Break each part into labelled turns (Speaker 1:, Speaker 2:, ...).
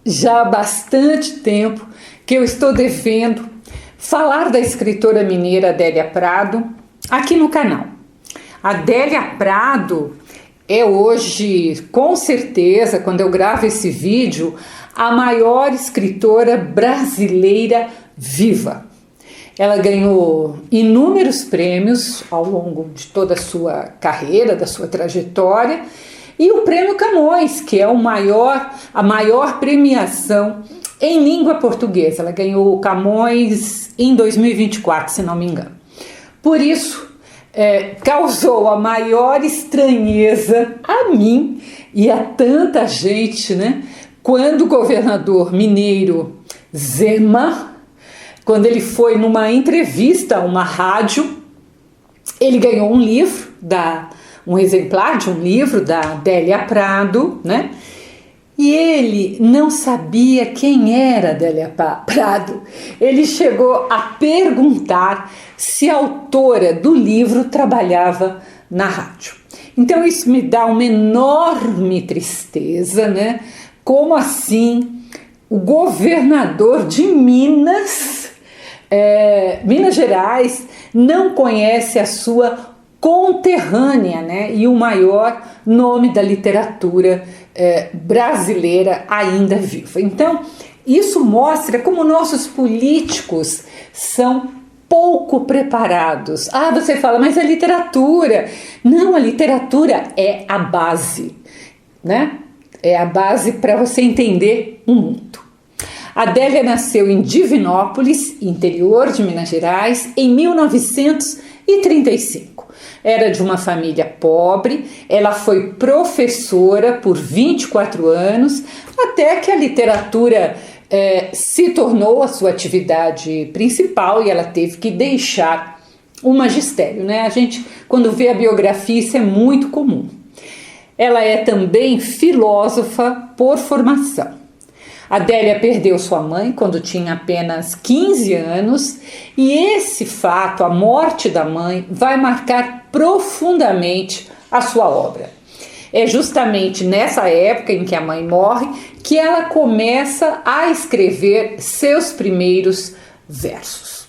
Speaker 1: já há bastante tempo que eu estou devendo falar da escritora mineira Adélia Prado aqui no canal. Adélia Prado é hoje, com certeza, quando eu gravo esse vídeo, a maior escritora brasileira viva. Ela ganhou inúmeros prêmios ao longo de toda a sua carreira, da sua trajetória, e o Prêmio Camões, que é a maior premiação em língua portuguesa. Ela ganhou o Camões em 2024, se não me engano. Por isso, causou a maior estranheza a mim e a tanta gente, né? Quando o governador mineiro Zema, quando ele foi numa entrevista a uma rádio, ele ganhou um livro, um exemplar de um livro da Adélia Prado, né? E ele não sabia quem era Adélia Prado. Ele chegou a perguntar se a autora do livro trabalhava na rádio. Então isso me dá uma enorme tristeza, né? Como assim o governador de Minas Gerais, não conhece a sua conterrânea, né? E o maior nome da literatura brasileira ainda viva. Então, isso mostra como nossos políticos são pouco preparados. Ah, você fala, mas a literatura... Não, a literatura é a base, né? É a base para você entender o mundo. Adélia nasceu em Divinópolis, interior de Minas Gerais, em 1935. Era de uma família pobre, ela foi professora por 24 anos, até que a literatura se tornou a sua atividade principal e ela teve que deixar o magistério, né? A gente, quando vê a biografia, isso é muito comum. Ela é também filósofa por formação. Adélia perdeu sua mãe quando tinha apenas 15 anos e esse fato, a morte da mãe, vai marcar profundamente a sua obra. É justamente nessa época em que a mãe morre que ela começa a escrever seus primeiros versos.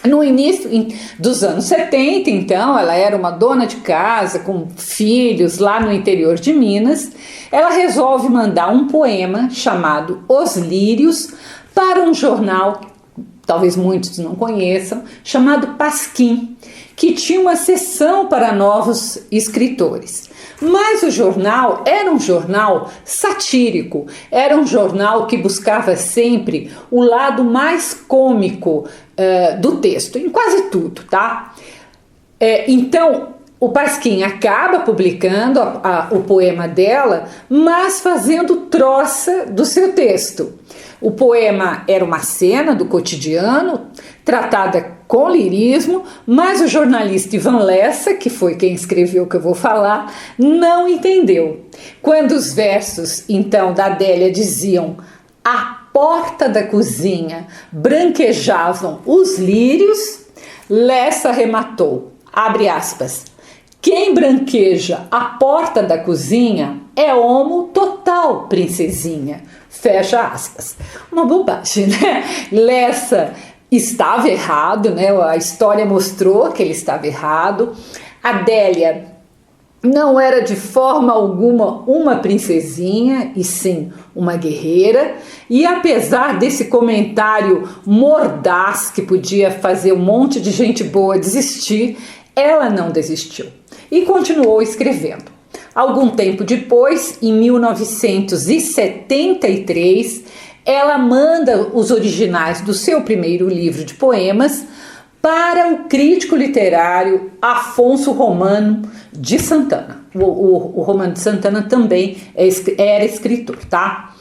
Speaker 1: No início dos anos 70, então, ela era uma dona de casa com filhos lá no interior de Minas. Ela resolve mandar um poema chamado Os Lírios para um jornal, talvez muitos não conheçam, chamado Pasquim, que tinha uma seção para novos escritores. Mas o jornal era um jornal satírico, era um jornal que buscava sempre o lado mais cômico do texto, em quase tudo, tá? Então, o Pasquim acaba publicando o poema dela, mas fazendo troça do seu texto. O poema era uma cena do cotidiano, tratada com lirismo, mas o jornalista Ivan Lessa, que foi quem escreveu o que eu vou falar, não entendeu. Quando os versos, então, da Adélia diziam: "À porta da cozinha branquejavam os lírios", Lessa arrematou, abre aspas, "quem branqueja a porta da cozinha é homo total, princesinha", fecha aspas. Uma bobagem, né? Lessa estava errado, né? A história mostrou que ele estava errado. Adélia não era de forma alguma uma princesinha, e sim uma guerreira. E apesar desse comentário mordaz que podia fazer um monte de gente boa desistir, ela não desistiu e continuou escrevendo. Algum tempo depois, em 1973, ela manda os originais do seu primeiro livro de poemas para o crítico literário Afonso Romano de Santana. O Romano de Santana também era escritor, tá?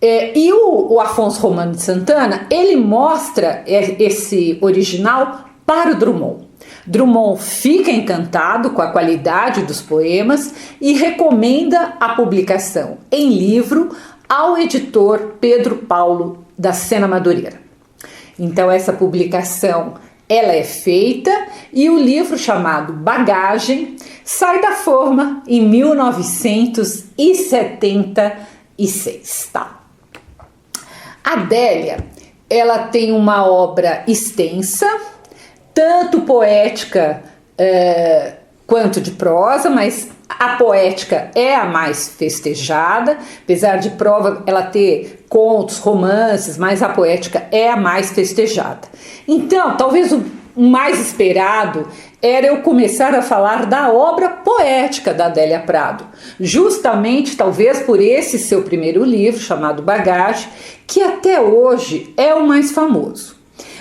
Speaker 1: E o Afonso Romano de Santana, ele mostra esse original para o Drummond. Drummond fica encantado com a qualidade dos poemas e recomenda a publicação em livro ao editor Pedro Paulo da Sena Madureira. Então essa publicação ela é feita e o livro chamado Bagagem sai da forma em 1976, tá? Adélia, ela tem uma obra extensa, tanto poética quanto de prosa, mas a poética é a mais festejada, apesar de prova ela ter contos, romances, mas a poética é a mais festejada. Então, talvez o mais esperado era eu começar a falar da obra poética da Adélia Prado, justamente talvez por esse seu primeiro livro, chamado Bagagem, que até hoje é o mais famoso.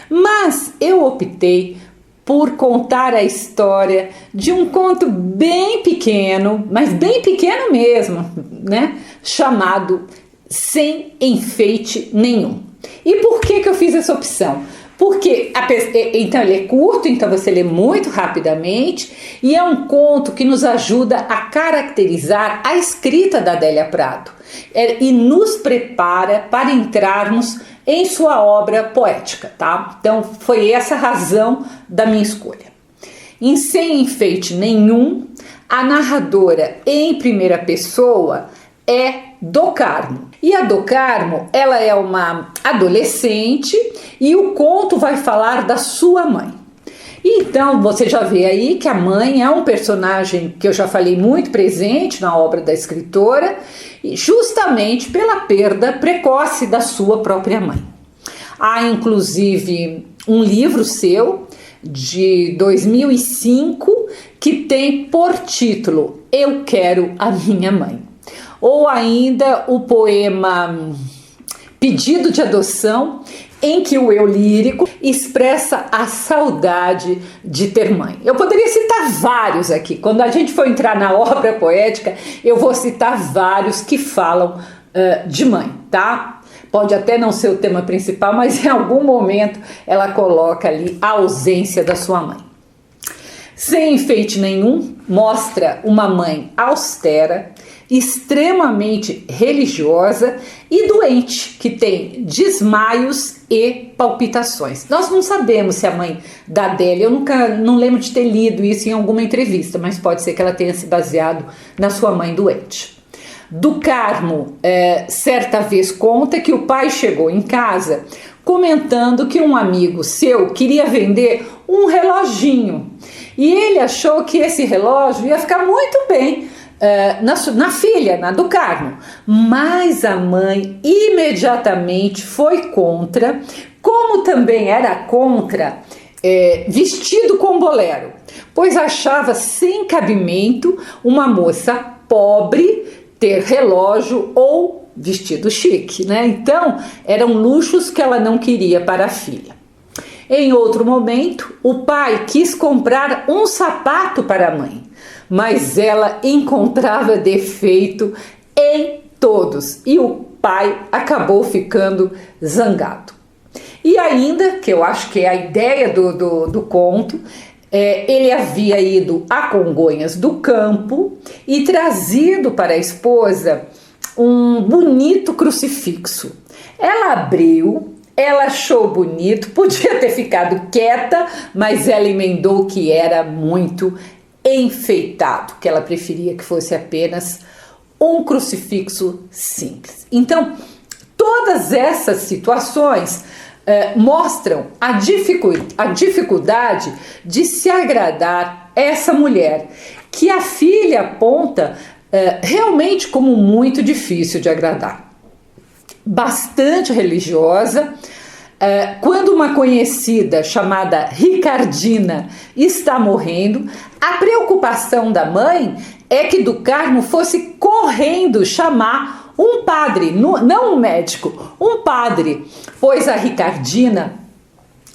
Speaker 1: Mas eu optei por contar a história de um conto bem pequeno, mas bem pequeno mesmo, né? Chamado Sem Enfeite Nenhum. E por que eu fiz essa opção? Porque então ele é curto, então você lê muito rapidamente, e é um conto que nos ajuda a caracterizar a escrita da Adélia Prado e nos prepara para entrarmos em sua obra poética, tá? Então foi essa a razão da minha escolha. Em Sem Enfeite Nenhum, a narradora em primeira pessoa é Do Carmo. E a Do Carmo, ela é uma adolescente e o conto vai falar da sua mãe. Então você já vê aí que a mãe é um personagem que eu já falei muito presente na obra da escritora, justamente pela perda precoce da sua própria mãe. Há inclusive um livro seu de 2005 que tem por título Eu Quero a Minha Mãe. Ou ainda o poema Pedido de Adoção, em que o eu lírico expressa a saudade de ter mãe. Eu poderia citar vários aqui. Quando a gente for entrar na obra poética, eu vou citar vários que falam de mãe, tá? Pode até não ser o tema principal, mas em algum momento ela coloca ali a ausência da sua mãe. Sem Enfeite Nenhum mostra uma mãe austera, extremamente religiosa e doente, que tem desmaios e palpitações. Nós não sabemos se a mãe da Adélia, eu não lembro de ter lido isso em alguma entrevista, mas pode ser que ela tenha se baseado na sua mãe doente. Do Carmo, certa vez conta que o pai chegou em casa comentando que um amigo seu queria vender um reloginho e ele achou que esse relógio ia ficar muito bem na filha, na do Carmo, mas a mãe imediatamente foi contra, como também era contra vestido com bolero, pois achava sem cabimento uma moça pobre ter relógio ou vestido chique, né? Então eram luxos que ela não queria para a filha. Em outro momento, o pai quis comprar um sapato para a mãe, mas ela encontrava defeito em todos e o pai acabou ficando zangado. E ainda, que eu acho que é a ideia do conto, ele havia ido a Congonhas do Campo e trazido para a esposa um bonito crucifixo. Ela abriu, ela achou bonito, podia ter ficado quieta, mas ela emendou que era muito enfeitado, que ela preferia que fosse apenas um crucifixo simples. Então, todas essas situações mostram a dificuldade de se agradar essa mulher, que a filha aponta realmente como muito difícil de agradar. Bastante religiosa, quando uma conhecida chamada Ricardina está morrendo, a preocupação da mãe é que do Carmo fosse correndo chamar um padre, não um médico, um padre, pois a Ricardina,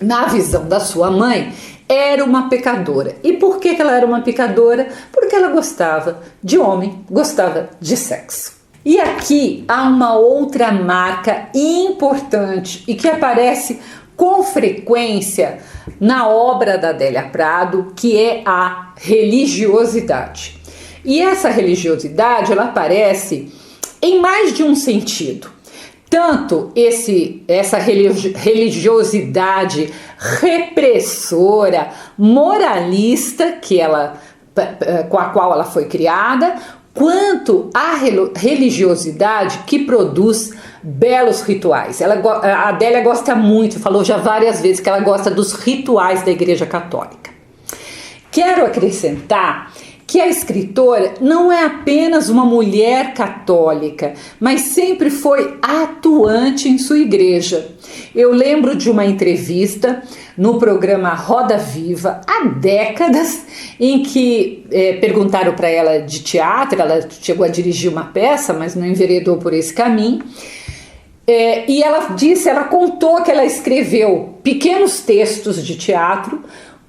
Speaker 1: na visão da sua mãe, era uma pecadora. E por que ela era uma pecadora? Porque ela gostava de homem, gostava de sexo. E aqui há uma outra marca importante e que aparece com frequência na obra da Adélia Prado, que é a religiosidade. E essa religiosidade, ela aparece em mais de um sentido. Tanto essa religiosidade repressora, moralista, com a qual ela foi criada, quanto a religiosidade que produz belos rituais. A Adélia gosta muito, falou já várias vezes que ela gosta dos rituais da Igreja Católica. Quero acrescentar que a escritora não é apenas uma mulher católica, mas sempre foi atuante em sua igreja. Eu lembro de uma entrevista no programa Roda Viva, há décadas, em que perguntaram para ela de teatro, ela chegou a dirigir uma peça, mas não enveredou por esse caminho, e ela contou que ela escreveu pequenos textos de teatro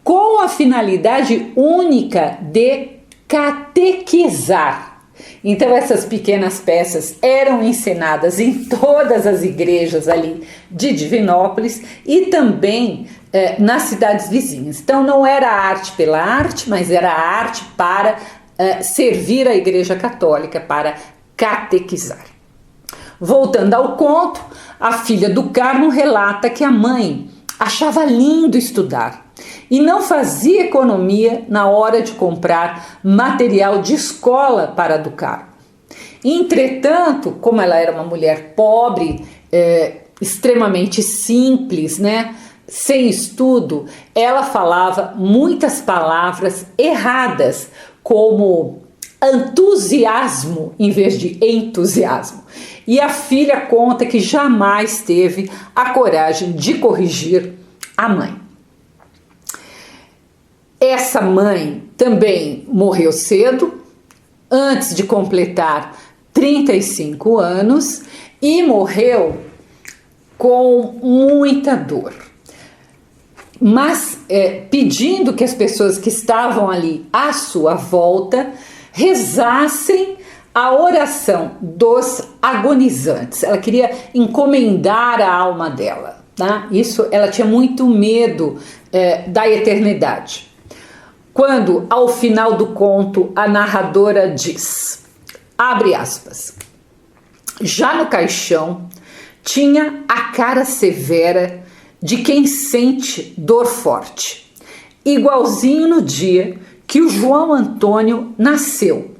Speaker 1: com a finalidade única de catequizar. Então essas pequenas peças eram encenadas em todas as igrejas ali de Divinópolis e também nas cidades vizinhas. Então não era arte pela arte, mas era arte para servir a Igreja Católica, para catequizar. Voltando ao conto, a filha do Carmo relata que a mãe achava lindo estudar e não fazia economia na hora de comprar material de escola para do Carmo. Entretanto, como ela era uma mulher pobre, extremamente simples, né, sem estudo, ela falava muitas palavras erradas, como entusiasmo em vez de entusiasmo. E a filha conta que jamais teve a coragem de corrigir a mãe. Essa mãe também morreu cedo, antes de completar 35 anos, e morreu com muita dor. Mas pedindo que as pessoas que estavam ali à sua volta rezassem a oração dos agonizantes. Ela queria encomendar a alma dela, tá? Isso, ela tinha muito medo da eternidade. Quando, ao final do conto, a narradora diz, abre aspas, já no caixão tinha a cara severa de quem sente dor forte, igualzinho no dia que o João Antônio nasceu.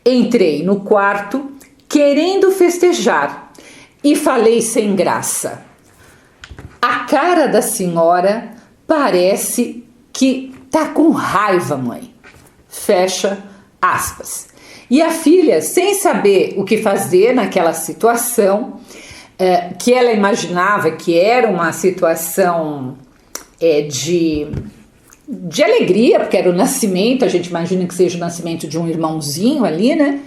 Speaker 1: Entrei no quarto querendo festejar e falei sem graça. A cara da senhora parece que tá com raiva, mãe. Fecha aspas. E a filha, sem saber o que fazer naquela situação, que ela imaginava que era uma situação de alegria, porque era o nascimento, a gente imagina que seja o nascimento de um irmãozinho ali, né?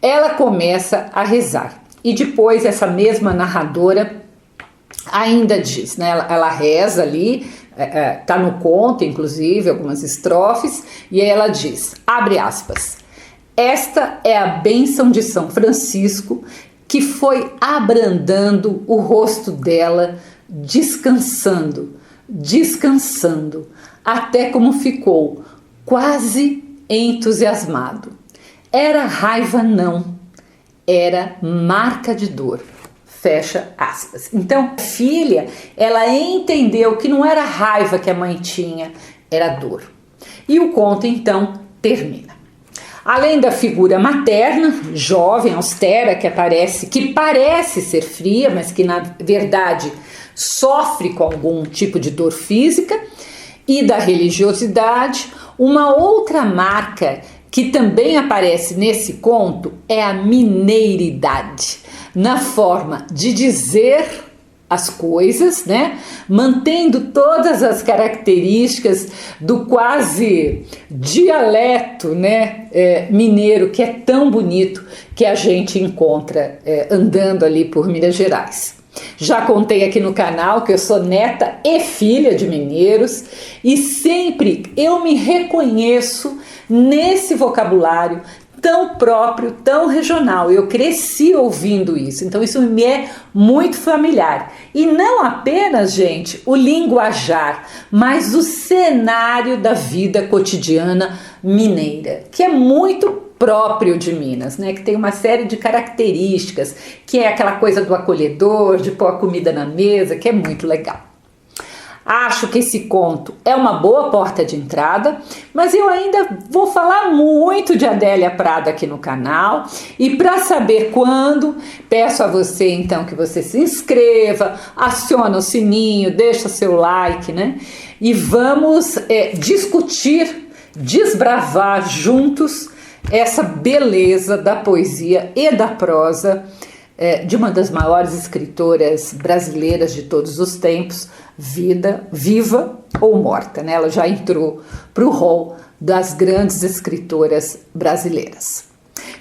Speaker 1: Ela começa a rezar. E depois essa mesma narradora ainda diz, né? Ela reza ali, tá no conto, inclusive, algumas estrofes, e aí ela diz, abre aspas, esta é a bênção de São Francisco que foi abrandando o rosto dela, descansando, até como ficou, quase entusiasmado. Era raiva não, era marca de dor. Fecha aspas. Então, a filha, ela entendeu que não era raiva que a mãe tinha, era dor. E o conto, então, termina. Além da figura materna, jovem, austera, que parece ser fria, mas que na verdade sofre com algum tipo de dor física, e da religiosidade, uma outra marca que também aparece nesse conto é a mineiridade, na forma de dizer as coisas, né? Mantendo todas as características do quase dialeto, né? Mineiro, que é tão bonito que a gente encontra andando ali por Minas Gerais. Já contei aqui no canal que eu sou neta e filha de mineiros e sempre eu me reconheço nesse vocabulário tão próprio, tão regional. Eu cresci ouvindo isso, então isso me é muito familiar. E não apenas, gente, o linguajar, mas o cenário da vida cotidiana mineira, que é muito próprio de Minas, né? Que tem uma série de características, que é aquela coisa do acolhedor, de pôr a comida na mesa, que é muito legal. Acho que esse conto é uma boa porta de entrada, mas eu ainda vou falar muito de Adélia Prado aqui no canal. E para saber quando, peço a você então que você se inscreva, aciona o sininho, deixa seu like, né? E vamos discutir, desbravar juntos essa beleza da poesia e da prosa de uma das maiores escritoras brasileiras de todos os tempos, viva ou morta, né? Ela já entrou para o hall das grandes escritoras brasileiras.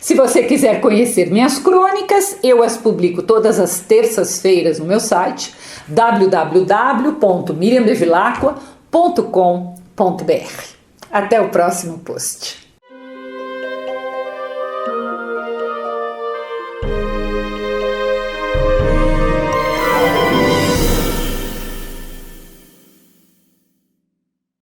Speaker 1: Se você quiser conhecer minhas crônicas, eu as publico todas as terças-feiras no meu site www.miriambevilacqua.com.br. Até o próximo post.